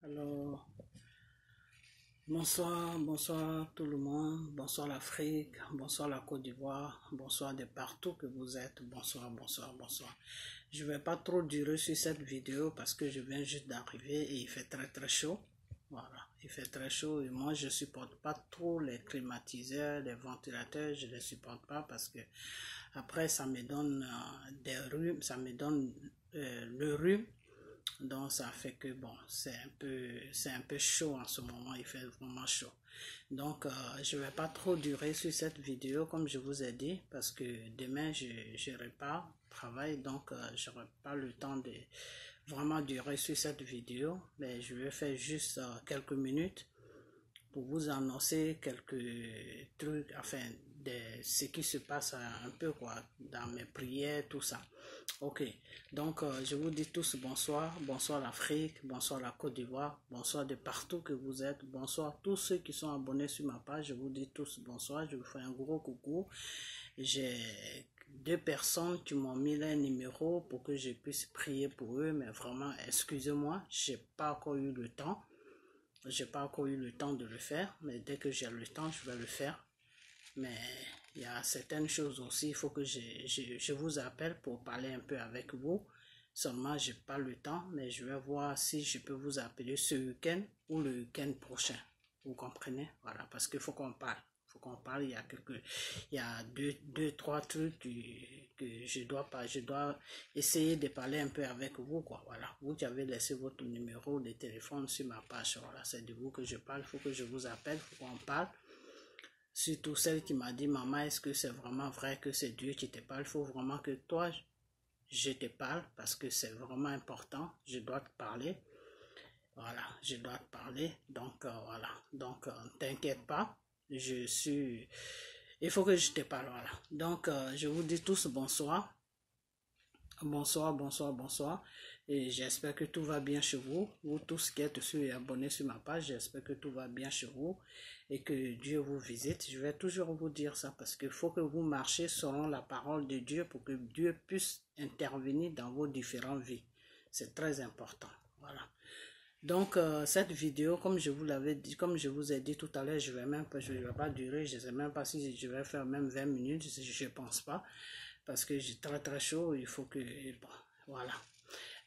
Alors, bonsoir tout le monde, bonsoir l'Afrique, bonsoir la Côte d'Ivoire, bonsoir de partout que vous êtes, bonsoir. Je vais pas trop durer sur cette vidéo parce que je viens juste d'arriver et il fait très chaud. Voilà, il fait très chaud et moi je supporte pas trop les climatiseurs, les ventilateurs, je les supporte pas parce que après ça me donne des rhumes, ça me donne le rhume. Donc ça fait que bon, c'est un peu chaud en ce moment, il fait vraiment chaud. Donc je vais pas trop durer sur cette vidéo comme je vous ai dit parce que demain je repars travail, donc j'aurai pas le temps de vraiment durer sur cette vidéo, mais je vais faire juste quelques minutes pour vous annoncer quelques trucs, enfin, de ce qui se passe un peu quoi, dans mes prières, tout ça. Ok, donc je vous dis tous bonsoir, bonsoir l'Afrique, bonsoir la Côte d'Ivoire, bonsoir de partout que vous êtes, bonsoir tous ceux qui sont abonnés sur ma page, je vous dis tous bonsoir, je vous fais un gros coucou. J'ai 2 personnes qui m'ont mis leur numéro pour que je puisse prier pour eux, mais vraiment, excusez-moi, j'ai pas encore eu le temps. J'ai pas encore eu le temps de le faire, mais dès que j'ai le temps, je vais le faire. Mais il y a certaines choses aussi, il faut que je vous appelle pour parler un peu avec vous. Seulement, j'ai pas le temps, mais je vais voir si je peux vous appeler ce week-end ou le week-end prochain. Vous comprenez? Voilà, parce qu'il faut qu'on parle. Il y a deux, trois trucs que je dois essayer de parler un peu avec vous, quoi. Voilà. Vous qui avez laissé votre numéro de téléphone sur ma page, voilà, c'est de vous que je parle. Il faut que je vous appelle, il faut qu'on parle. Surtout celle qui m'a dit, maman, est-ce que c'est vraiment vrai que c'est Dieu qui te parle? Il faut vraiment que toi, je te parle parce que c'est vraiment important. Je dois te parler. Voilà, je dois te parler. Donc, voilà. Donc, t'inquiète pas. Il faut que je te parle, voilà. Donc, je vous dis tous bonsoir. Bonsoir. Et j'espère que tout va bien chez vous. Vous tous qui êtes abonnés sur ma page, j'espère que tout va bien chez vous et que Dieu vous visite. Je vais toujours vous dire ça parce qu'il faut que vous marchiez selon la parole de Dieu pour que Dieu puisse intervenir dans vos différentes vies. C'est très important. Voilà. Donc, cette vidéo, comme je vous l'avais dit, comme je vous ai dit tout à l'heure, je vais pas durer, je sais même pas si je vais faire même 20 minutes, je pense pas, parce que j'ai très chaud, il faut que, bon, voilà.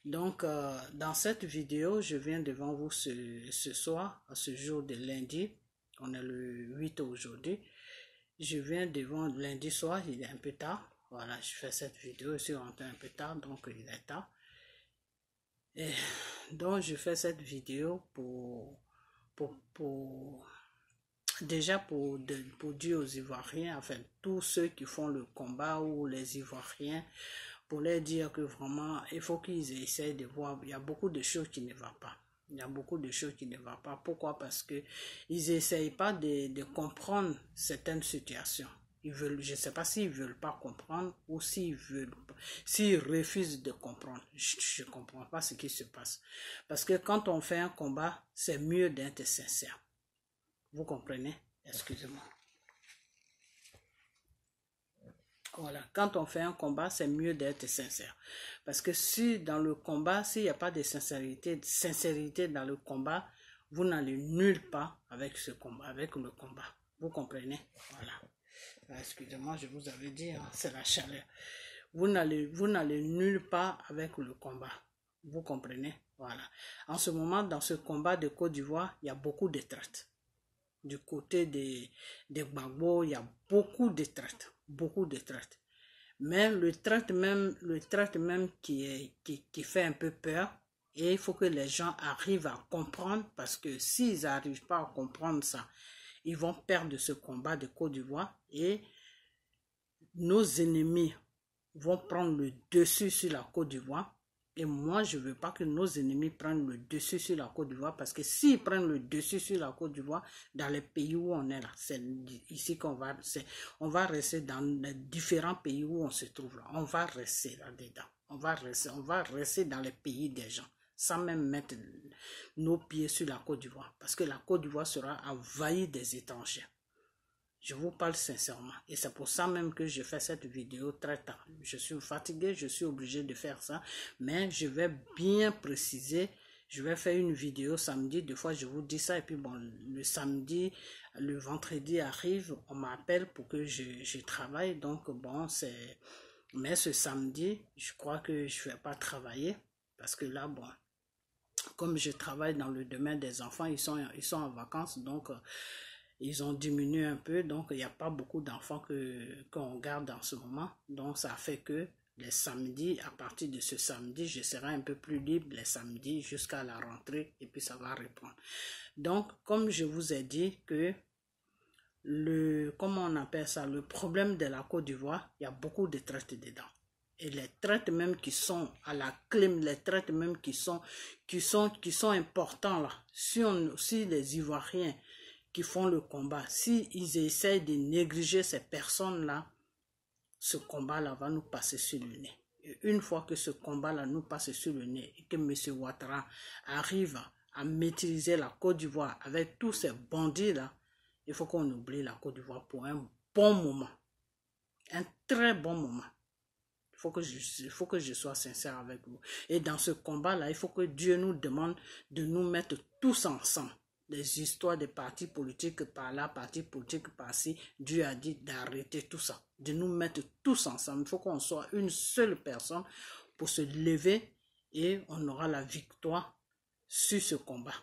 Donc, dans cette vidéo, je viens devant vous ce soir, à ce jour de lundi, on est le 8 aujourd'hui, je viens devant lundi soir, il est un peu tard, voilà, je fais cette vidéo, je suis rentré un peu tard, donc il est tard. Et donc je fais cette vidéo déjà pour dire aux Ivoiriens, enfin tous ceux qui font le combat ou les Ivoiriens, pour leur dire que vraiment il faut qu'ils essayent de voir, il y a beaucoup de choses qui ne vont pas. Il y a beaucoup de choses qui ne vont pas. Pourquoi? Parce que ils n'essayent pas de comprendre certaines situations. Ils veulent, je ne sais pas s'ils ne veulent pas comprendre ou s'ils refusent de comprendre. Je ne comprends pas ce qui se passe. Parce que quand on fait un combat, c'est mieux d'être sincère. Vous comprenez? Excusez-moi. Voilà, quand on fait un combat, c'est mieux d'être sincère. Parce que si dans le combat, s'il n'y a pas de sincérité dans le combat, vous n'allez nulle part avec ce combat, avec le combat. Vous comprenez? Voilà. Excusez-moi, je vous avais dit, hein, c'est la chaleur. Vous n'allez nulle part avec le combat. Vous comprenez? Voilà. En ce moment, dans ce combat de Côte d'Ivoire, il y a beaucoup de traite. Du côté des Gbagbo, il y a beaucoup de traite. Beaucoup de traite. Mais le traite même qui fait un peu peur, et il faut que les gens arrivent à comprendre, parce que s'ils n'arrivent pas à comprendre ça, ils vont perdre ce combat de Côte d'Ivoire et nos ennemis vont prendre le dessus sur la Côte d'Ivoire. Et moi, je ne veux pas que nos ennemis prennent le dessus sur la Côte d'Ivoire, parce que s'ils prennent le dessus sur la Côte d'Ivoire, dans les pays où on est là, c'est ici qu'on va, on va rester dans les différents pays où on se trouve là. On va rester là-dedans. On va rester dans les pays des gens, sans même mettre nos pieds sur la Côte d'Ivoire, parce que la Côte d'Ivoire sera envahie des étrangers. Je vous parle sincèrement. Et c'est pour ça même que je fais cette vidéo très tard. Je suis fatigué, je suis obligé de faire ça. Mais je vais bien préciser Je vais faire une vidéo samedi, des fois je vous dis ça, et puis bon, le samedi, le vendredi arrive, on m'appelle pour que je travaille, donc bon, c'est... Mais ce samedi, je crois que je ne vais pas travailler, parce que là, bon, comme je travaille dans le domaine des enfants, ils sont en vacances, donc ils ont diminué un peu, donc il n'y a pas beaucoup d'enfants qu'on garde en ce moment, donc ça fait que les samedis, à partir de ce samedi, je serai un peu plus libre les samedis jusqu'à la rentrée et puis ça va reprendre. Donc, comme je vous ai dit que comment on appelle ça, le problème de la Côte d'Ivoire, il y a beaucoup de traites dedans. Et les traites même qui sont à la clé, les traites même qui sont importants là, si les Ivoiriens qui font le combat, s'ils essayent de négliger ces personnes-là, ce combat-là va nous passer sur le nez. Et une fois que ce combat-là nous passe sur le nez et que M. Ouattara arrive à maîtriser la Côte d'Ivoire avec tous ces bandits-là, il faut qu'on oublie la Côte d'Ivoire pour un bon moment. Un très bon moment. Il faut que je sois sincère avec vous. Et dans ce combat-là, il faut que Dieu nous demande de nous mettre tous ensemble. Les histoires des partis politiques par là, partis politiques par-ci, Dieu a dit d'arrêter tout ça, de nous mettre tous ensemble. Il faut qu'on soit une seule personne pour se lever et on aura la victoire sur ce combat.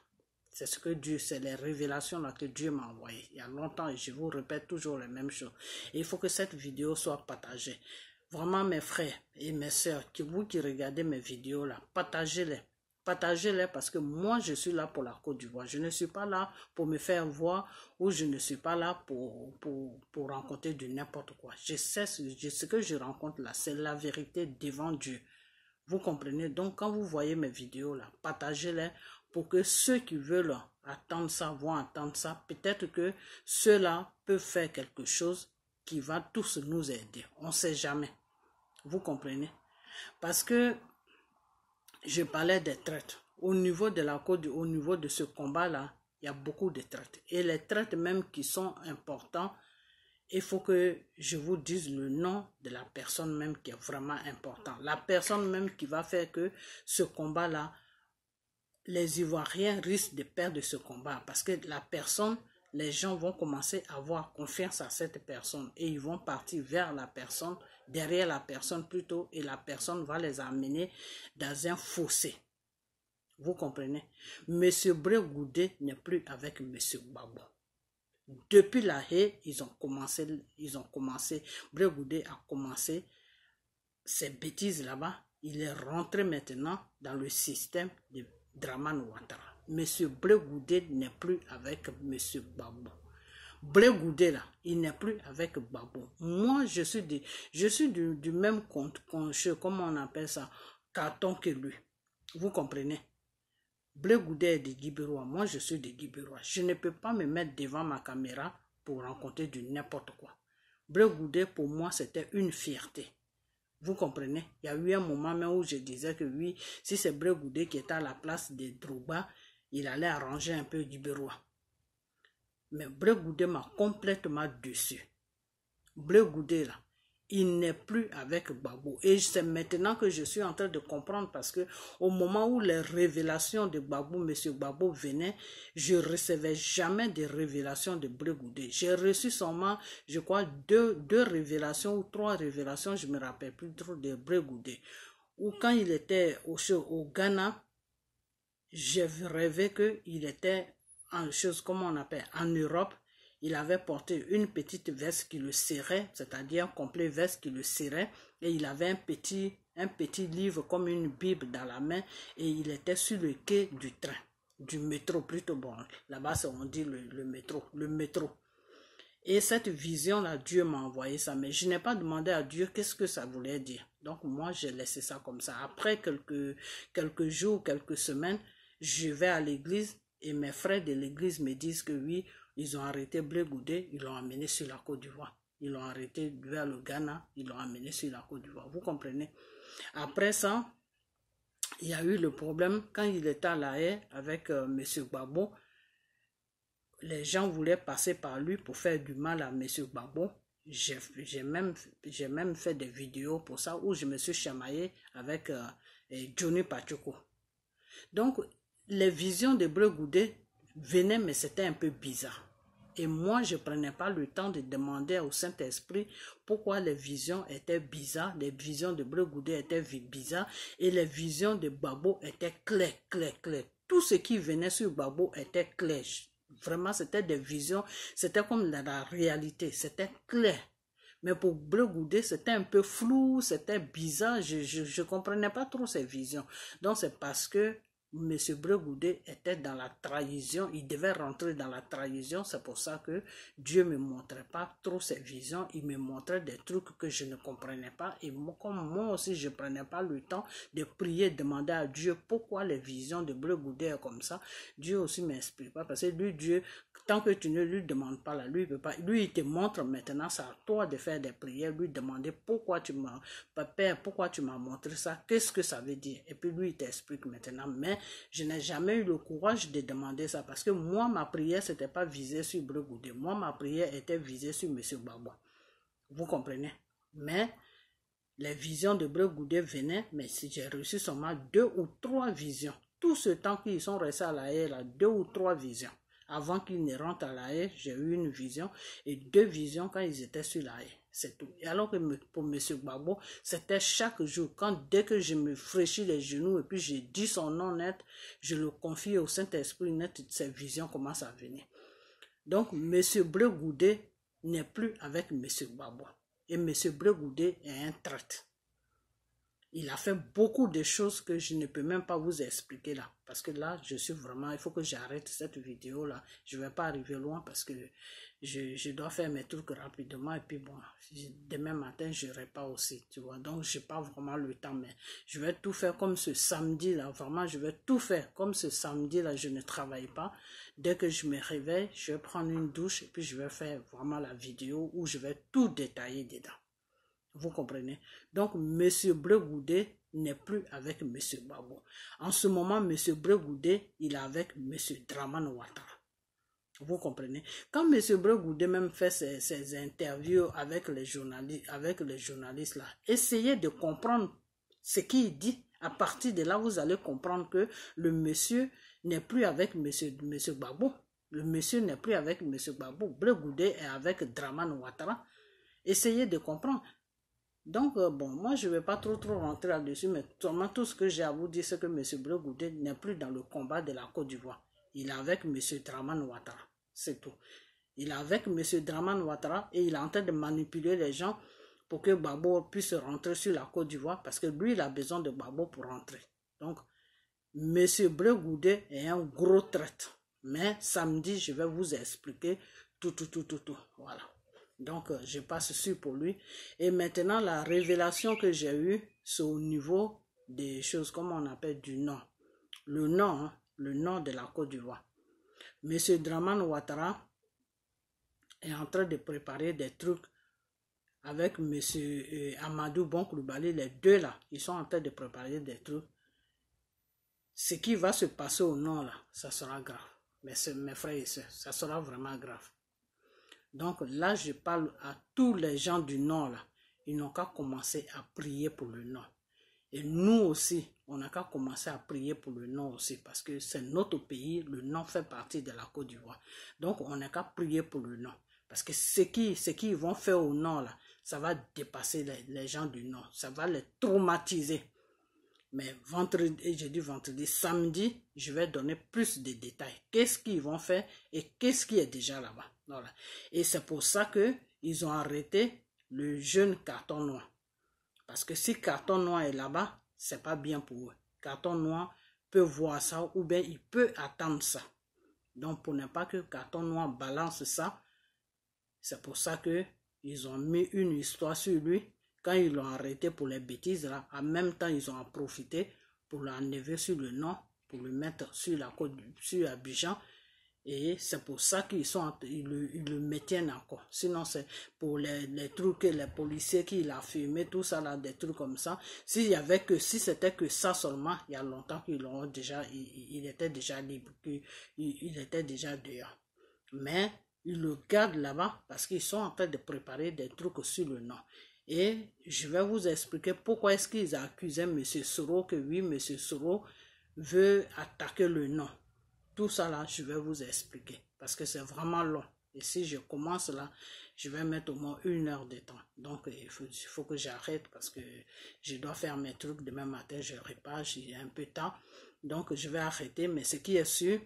C'est ce que Dieu, c'est les révélations là que Dieu m'a envoyées il y a longtemps et je vous répète toujours les mêmes choses. Et il faut que cette vidéo soit partagée. Vraiment mes frères et mes sœurs, vous qui regardez mes vidéos là, partagez-les. Partagez-les parce que moi je suis là pour la Côte d'Ivoire. Je ne suis pas là pour me faire voir ou je ne suis pas là pour rencontrer de n'importe quoi. Je sais ce que je rencontre là, c'est la vérité devant Dieu. Vous comprenez? Donc quand vous voyez mes vidéos là, partagez-les pour que ceux qui veulent attendre ça vont attendre ça. Peut-être que ceux-là peuvent faire quelque chose qui va tous nous aider. On ne sait jamais. Vous comprenez? Parce que je parlais des traites. Au niveau de la Côte, au niveau de ce combat-là, il y a beaucoup de traites. Et les traites même qui sont importantes, il faut que je vous dise le nom de la personne même qui est vraiment importante. La personne même qui va faire que ce combat-là, les Ivoiriens risquent de perdre ce combat. Parce que la personne, les gens vont commencer à avoir confiance à cette personne. Et ils vont partir vers la personne, derrière la personne plutôt. Et la personne va les amener dans un fossé. Vous comprenez? Monsieur Bré Goudé n'est plus avec Monsieur Gbagbo. Depuis la haie, ils ont commencé, Bré Goudé a commencé ces bêtises là-bas. Il est rentré maintenant dans le système de Dramane Ouattara. Monsieur Bré Goudé n'est plus avec Monsieur Gbagbo. Bré Goudé là, il n'est plus avec Gbagbo. Moi, je suis du même comment on appelle ça, carton que lui. Vous comprenez? Bré Goudé est de Guibérois, moi je suis de Guibérois. Je ne peux pas me mettre devant ma caméra pour rencontrer du n'importe quoi. Bré Goudé pour moi c'était une fierté. Vous comprenez? Il y a eu un moment même où je disais que oui, si c'est Bré Goudé qui était à la place de Drogba, il allait arranger un peu Guibérois. Mais Bré Goudé m'a complètement déçu. Bré Goudé là, il n'est plus avec Gbagbo. Et c'est maintenant que je suis en train de comprendre parce que au moment où les révélations de Gbagbo, M. Gbagbo venait, je ne recevais jamais de révélations de Bré Goudé. J'ai reçu seulement, je crois, deux révélations ou 3 révélations, je ne me rappelle plus trop, de Bré Goudé. Ou quand il était au Ghana, j'ai rêvé qu'il était en chose, comment on appelle, en Europe. Il avait porté une petite veste qui le serrait, c'est-à-dire un complet veste qui le serrait, et il avait un petit livre comme une Bible dans la main, et il était sur le quai du train, du métro plutôt, bon, là-bas on dit le métro. Et cette vision-là, Dieu m'a envoyé ça, mais je n'ai pas demandé à Dieu qu'est-ce que ça voulait dire. Donc moi, j'ai laissé ça comme ça. Après quelques jours, quelques semaines, je vais à l'église, et mes frères de l'église me disent que oui, ils ont arrêté Bré Goudé, ils l'ont amené sur la Côte d'Ivoire. Ils l'ont arrêté vers le Ghana, ils l'ont amené sur la Côte d'Ivoire. Vous comprenez? Après ça, il y a eu le problème quand il était à La Haye avec M. Gbagbo. Les gens voulaient passer par lui pour faire du mal à M. Gbagbo. J'ai même fait des vidéos pour ça où je me suis chamaillé avec Johnny Pachuku. Donc, les visions de Bleu Goudé venaient, mais c'était un peu bizarre. Et moi, je ne prenais pas le temps de demander au Saint-Esprit pourquoi les visions étaient bizarres, les visions de Bleu Goudé étaient bizarres et les visions de Babo étaient claires, claires, claires. Tout ce qui venait sur Babo était clair. Vraiment, c'était des visions, c'était comme la réalité, c'était clair. Mais pour Bleu Goudé, c'était un peu flou, c'était bizarre, je ne comprenais pas trop ces visions. Donc, c'est parce que Monsieur Bleu Goudé était dans la trahison, il devait rentrer dans la trahison, c'est pour ça que Dieu ne me montrait pas trop ses visions, il me montrait des trucs que je ne comprenais pas et moi, comme moi aussi je ne prenais pas le temps de prier, demander à Dieu pourquoi les visions de Bleu Goudé est comme ça, Dieu aussi ne m'explique pas parce que lui, Dieu, tant que tu ne lui demandes pas là, lui, il peut pas, lui il te montre maintenant, c'est à toi de faire des prières, lui demander pourquoi tu m'as, Père, pourquoi tu m'as montré ça, qu'est-ce que ça veut dire, et puis lui il t'explique maintenant, mais je n'ai jamais eu le courage de demander ça parce que moi, ma prière, ce n'était pas visée sur Bleu Goudé. Moi, ma prière était visée sur M. Babo. Vous comprenez? Mais les visions de Bleu Goudé venaient, mais si j'ai reçu seulement 2 ou 3 visions. Tout ce temps qu'ils sont restés à la haie, là, 2 ou 3 visions. Avant qu'ils ne rentrent à la haie, j'ai eu une vision et 2 visions quand ils étaient sur la haie. C'est tout. Et alors que pour M. Babo, c'était chaque jour. Dès que je me fraîchis les genoux et puis j'ai dit son nom net, je le confie au Saint-Esprit net, ces visions commencent à venir. Donc, M. Bleu Goudé n'est plus avec M. Babo. Et M. Bleu Goudé est un traître. Il a fait beaucoup de choses que je ne peux même pas vous expliquer là. Parce que là, je suis vraiment... Il faut que j'arrête cette vidéo là. Je ne vais pas arriver loin parce que je dois faire mes trucs rapidement. Et puis bon, demain matin, je n'irai pas aussi. Tu vois. Donc, je n'ai pas vraiment le temps. Mais je vais tout faire comme ce samedi là. Vraiment, je vais tout faire. Comme ce samedi là, je ne travaille pas. Dès que je me réveille, je vais prendre une douche. Et puis, je vais faire vraiment la vidéo où je vais tout détailler dedans. Vous comprenez? Donc, M. Bleu Goudé n'est plus avec M. Babo. En ce moment, M. Bleu Goudé, il est avec M. Dramane Ouattara. Vous comprenez? Quand M. Bleu Goudé même fait ses interviews avec les journalistes là, essayez de comprendre ce qu'il dit. À partir de là, vous allez comprendre que le monsieur n'est plus avec M. Babo. Le monsieur n'est plus avec M. Babo. Bleu Goudé est avec Dramane Ouattara. Essayez de comprendre. Donc, bon, moi, je ne vais pas trop rentrer là-dessus, mais seulement tout ce que j'ai à vous dire, c'est que M. Bleu Goudé n'est plus dans le combat de la Côte d'Ivoire. Il est avec M. Dramane Ouattara. C'est tout. Il est avec M. Dramane Ouattara et il est en train de manipuler les gens pour que Babo puisse rentrer sur la Côte d'Ivoire parce que lui, il a besoin de Babo pour rentrer. Donc, M. Bleu Goudé est un gros traître. Mais samedi, je vais vous expliquer tout. Voilà. Donc, je passe sur pour lui. Et maintenant, la révélation que j'ai eue, c'est au niveau des choses, comme on appelle du nom. Le nom de la Côte d'Ivoire. M. Dramane Ouattara est en train de préparer des trucs avec M. Amadou Bon Coulibaly. Les deux là, ils sont en train de préparer des trucs. Ce qui va se passer au nord là, ça sera grave. Mais mes frères et sœurs, ça sera vraiment grave. Donc là, je parle à tous les gens du Nord, là. Ils n'ont qu'à commencer à prier pour le Nord. Et nous aussi, on n'a qu'à commencer à prier pour le Nord aussi, parce que c'est notre pays, le Nord fait partie de la Côte d'Ivoire. Donc on n'a qu'à prier pour le Nord. Parce que ce qu'ils vont faire au Nord, là, ça va dépasser les gens du Nord. Ça va les traumatiser. Mais samedi, je vais donner plus de détails. Qu'est-ce qu'ils vont faire et qu'est-ce qui est déjà là-bas. Voilà. Et c'est pour ça qu'ils ont arrêté le jeune Carton Noir. Parce que si Carton Noir est là-bas, c'est pas bien pour eux. Carton Noir peut voir ça ou bien il peut attendre ça. Donc pour ne pas que Carton Noir balance ça, c'est pour ça qu'ils ont mis une histoire sur lui. Quand ils l'ont arrêté pour les bêtises, là, en même temps, ils ont en profité pour l'enlever sur le Nord, pour le mettre sur la côte, sur Abidjan. Et c'est pour ça qu'ils le maintiennent encore. Sinon, c'est pour les trucs, les policiers qui l'ont filmé, tout ça, là, des trucs comme ça. Si c'était que ça seulement, il y a longtemps qu'ils l'ont déjà, il était déjà libre, il était déjà dehors. Mais ils le gardent là-bas parce qu'ils sont en train de préparer des trucs sur le Nord. Et je vais vous expliquer pourquoi est-ce qu'ils accusaient M. Soro, que oui, M. Soro veut attaquer le nom. Tout ça là, je vais vous expliquer parce que c'est vraiment long. Et si je commence là, je vais mettre au moins 1 heure de temps. Donc, il faut que j'arrête parce que je dois faire mes trucs demain matin. Je repars, j'ai un peu de temps. Donc, je vais arrêter. Mais ce qui est sûr,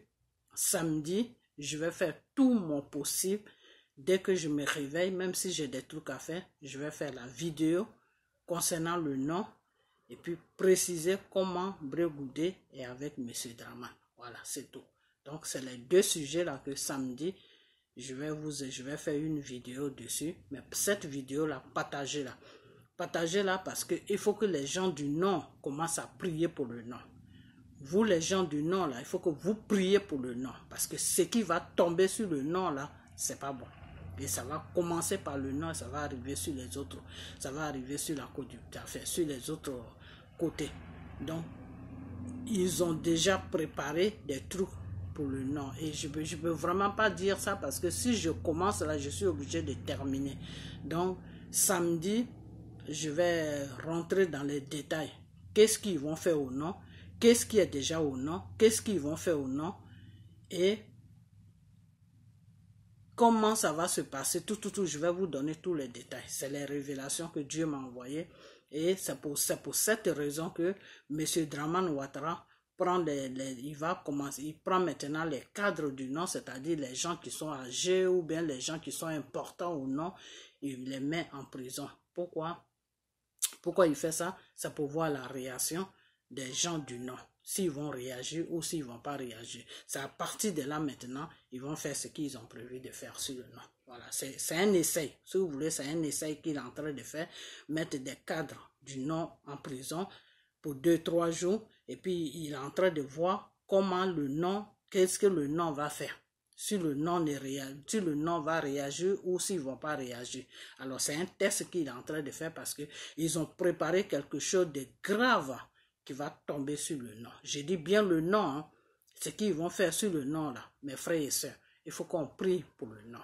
samedi, je vais faire tout mon possible. Dès que je me réveille, même si j'ai des trucs à faire, je vais faire la vidéo concernant le nom et puis préciser comment Brégoudé est avec M. Draman. Voilà, c'est tout. Donc, c'est les 2 sujets là que samedi, je vais faire une vidéo dessus. Mais cette vidéo-là, partagez-la. Partagez-la parce qu'il faut que les gens du nom commencent à prier pour le nom. Vous, les gens du nom, là, il faut que vous priez pour le nom. Parce que ce qui va tomber sur le nom, là, c'est pas bon. Et ça va commencer par le nom, ça va arriver sur les autres. Ça va arriver sur la côte du café, sur les autres côtés. Donc, ils ont déjà préparé des trucs pour le nom. Et je peux vraiment pas dire ça parce que si je commence là, je suis obligé de terminer. Donc, samedi, je vais rentrer dans les détails. Qu'est-ce qu'ils vont faire au nom? Qu'est-ce qui est déjà au nom? Qu'est-ce qu'ils vont faire au nom? Et comment ça va se passer? Tout, je vais vous donner tous les détails. C'est les révélations que Dieu m'a envoyées. Et c'est pour cette raison que M. Draman Ouattara prend il prend maintenant les cadres du nom, c'est-à-dire les gens qui sont âgés ou bien les gens qui sont importants au nom, il les met en prison. Pourquoi il fait ça? C'est pour voir la réaction des gens du nom. S'ils vont réagir ou s'ils ne vont pas réagir. C'est à partir de là maintenant, ils vont faire ce qu'ils ont prévu de faire sur le nom. Voilà, c'est un essai. Si vous voulez, c'est un essai qu'il est en train de faire. Mettre des cadres du nom en prison pour 2-3 jours. Et puis, il est en train de voir comment le nom, qu'est-ce que le nom va faire. Si le nom va réagir ou s'ils ne vont pas réagir. Alors, c'est un test qu'il est en train de faire parce qu'ils ont préparé quelque chose de grave qui va tomber sur le nom. Je dis bien le nom, hein, ce qu'ils vont faire sur le nom là, mes frères et sœurs. Il faut qu'on prie pour le nom.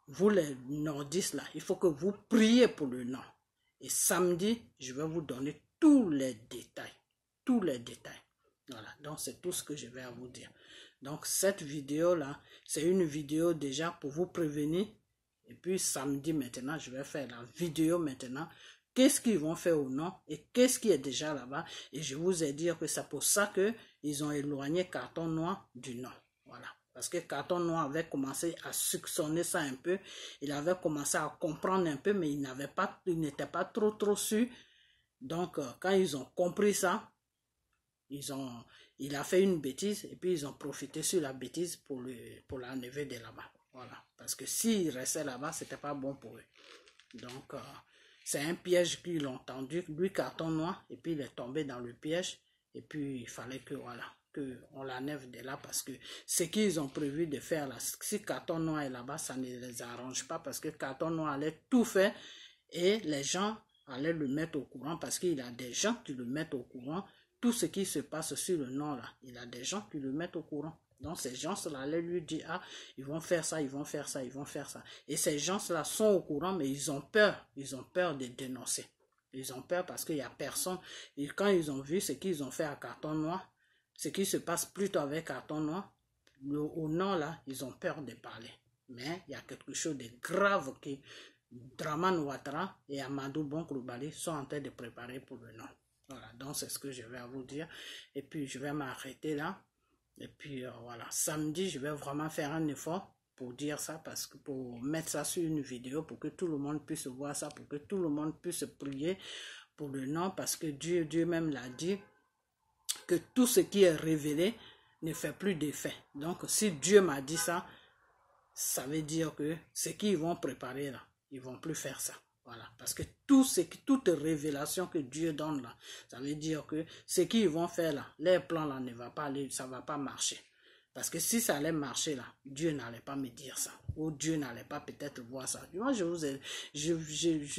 Vous les nordistes là, il faut que vous priez pour le nom. Et samedi, je vais vous donner tous les détails. Tous les détails. Voilà, donc c'est tout ce que je vais à vous dire. Donc cette vidéo là, c'est une vidéo déjà pour vous prévenir. Et puis samedi maintenant, je vais faire la vidéo maintenant. Qu'est-ce qu'ils vont faire au nom et qu'est-ce qui est déjà là-bas. Et je vous ai dit que c'est pour ça qu'ils ont éloigné Carton Noir du nom. Voilà. Parce que Carton Noir avait commencé à soupçonner ça un peu. Il avait commencé à comprendre un peu, mais il n'était pas trop sûr. Donc, quand ils ont compris ça, il a fait une bêtise et puis ils ont profité sur la bêtise pour l'enlever de là-bas. Voilà. Parce que s'il restait là-bas, c'était pas bon pour eux. Donc, c'est un piège qu'ils ont tendu, lui Carton Noir, et puis il est tombé dans le piège, et puis il fallait que, voilà, qu'on l'enlève de là, parce que ce qu'ils ont prévu de faire là, si Carton Noir est là-bas, ça ne les arrange pas, parce que Carton Noir allait tout faire, et les gens allaient le mettre au courant, parce qu'il a des gens qui le mettent au courant, tout ce qui se passe sur le nom là, il a des gens qui le mettent au courant. Donc ces gens-là allaient lui dire, ah, ils vont faire ça, ils vont faire ça, ils vont faire ça. Et ces gens-là sont au courant, mais ils ont peur de dénoncer. Ils ont peur parce qu'il n'y a personne. Et quand ils ont vu ce qu'ils ont fait à Carton Noir, ce qui se passe plutôt avec Carton Noir, au nom là, ils ont peur de parler. Mais il y a quelque chose de grave que Draman Ouattara et Amadou Bonkroubali sont en train de préparer pour le nom. Voilà, donc c'est ce que je vais vous dire. Et puis je vais m'arrêter là. Et puis voilà, samedi, je vais vraiment faire un effort pour dire ça, parce que pour mettre ça sur une vidéo, pour que tout le monde puisse voir ça, pour que tout le monde puisse prier pour le nom, parce que Dieu même l'a dit, que tout ce qui est révélé ne fait plus d'effet. Donc si Dieu m'a dit ça, ça veut dire que ce qu'ils vont préparer là, ils vont plus faire ça. Voilà, parce que toute révélation que Dieu donne là, ça veut dire que ce qu'ils vont faire là, les plans là ne va pas aller, ça va pas marcher. Parce que si ça allait marcher là, Dieu n'allait pas me dire ça. Ou Dieu n'allait pas peut-être voir ça. Moi, je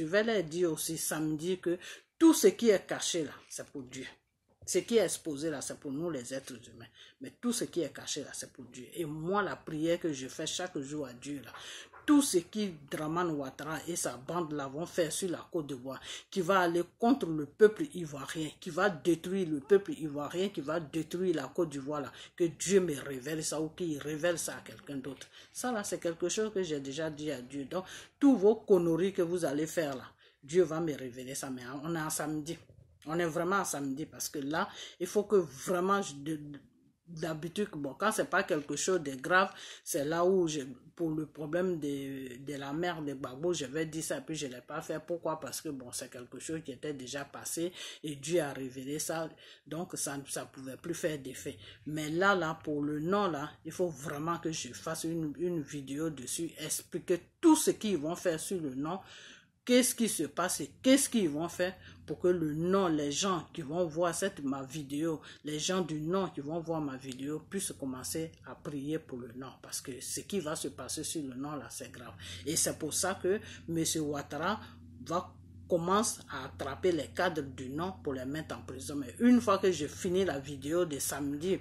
vais leur dire aussi samedi que tout ce qui est caché là, c'est pour Dieu. Ce qui est exposé là, c'est pour nous les êtres humains. Mais tout ce qui est caché là, c'est pour Dieu. Et moi, la prière que je fais chaque jour à Dieu là, tout ce qui Dramane Ouattara et sa bande là vont faire sur la Côte d'Ivoire, qui va aller contre le peuple ivoirien, qui va détruire le peuple ivoirien, qui va détruire la Côte d'Ivoire là, que Dieu me révèle ça ou qu'il révèle ça à quelqu'un d'autre. Ça là, c'est quelque chose que j'ai déjà dit à Dieu. Donc, tous vos conneries que vous allez faire là, Dieu va me révéler ça. Mais on est en samedi. On est vraiment en samedi parce que là, il faut que vraiment... D'habitude, bon, quand c'est pas quelque chose de grave, c'est là où pour le problème de la mère de Gbagbo, je vais dire ça, puis je l'ai pas fait. Pourquoi? Parce que bon, c'est quelque chose qui était déjà passé et Dieu a révélé ça, donc ça pouvait plus faire d'effet. Mais là, pour le nom là, il faut vraiment que je fasse une vidéo dessus, expliquer tout ce qu'ils vont faire sur le nom. Qu'est-ce qui se passe et qu'est-ce qu'ils vont faire pour que le nom, les gens qui vont voir ma vidéo, les gens du nom qui vont voir ma vidéo puissent commencer à prier pour le nom. Parce que ce qui va se passer sur le nom là, c'est grave. Et c'est pour ça que M. Ouattara commence à attraper les cadres du nom pour les mettre en prison. Mais une fois que j'ai fini la vidéo de samedi,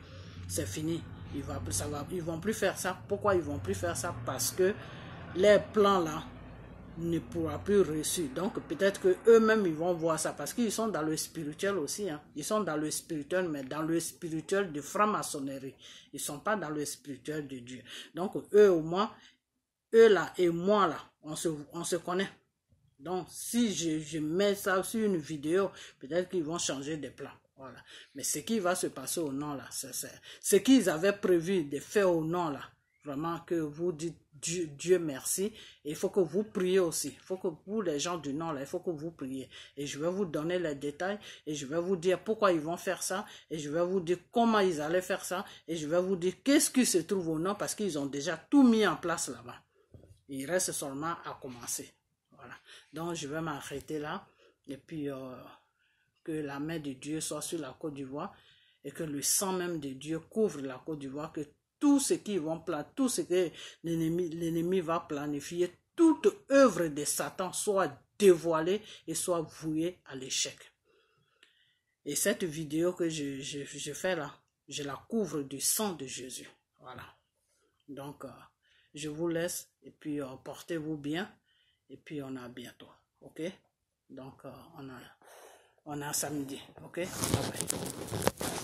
c'est fini. Ils vont plus faire ça. Pourquoi ils vont plus faire ça? Parce que les plans là ne pourra plus reçu. Donc peut-être que eux-mêmes ils vont voir ça parce qu'ils sont dans le spirituel aussi. Hein. Ils sont dans le spirituel, mais dans le spirituel de franc-maçonnerie. Ils sont pas dans le spirituel de Dieu. Donc eux au moins, eux là et moi là, on se connaît. Donc si je mets ça sur une vidéo, peut-être qu'ils vont changer de plan. Voilà. Mais ce qui va se passer au nom là, c'est ce qu'ils avaient prévu de faire au nom là. Vraiment que vous dites Dieu merci. Et il faut que vous priez aussi. Il faut que vous, les gens du Nord, là, il faut que vous priez. Et je vais vous donner les détails. Et je vais vous dire pourquoi ils vont faire ça. Et je vais vous dire comment ils allaient faire ça. Et je vais vous dire qu'est-ce qui se trouve au Nord. Parce qu'ils ont déjà tout mis en place là-bas. Il reste seulement à commencer. Voilà. Donc je vais m'arrêter là. Et puis que la main de Dieu soit sur la Côte d'Ivoire. Et que le sang même de Dieu couvre la Côte d'Ivoire. Que tout ce qu'ils vont planifier, tout ce que l'ennemi va planifier, toute œuvre de Satan soit dévoilée et soit vouée à l'échec. Et cette vidéo que je fais là, je la couvre du sang de Jésus. Voilà. Donc, je vous laisse et puis portez-vous bien et puis on a bientôt. Ok? Donc, on a samedi. Ok? Bye bye.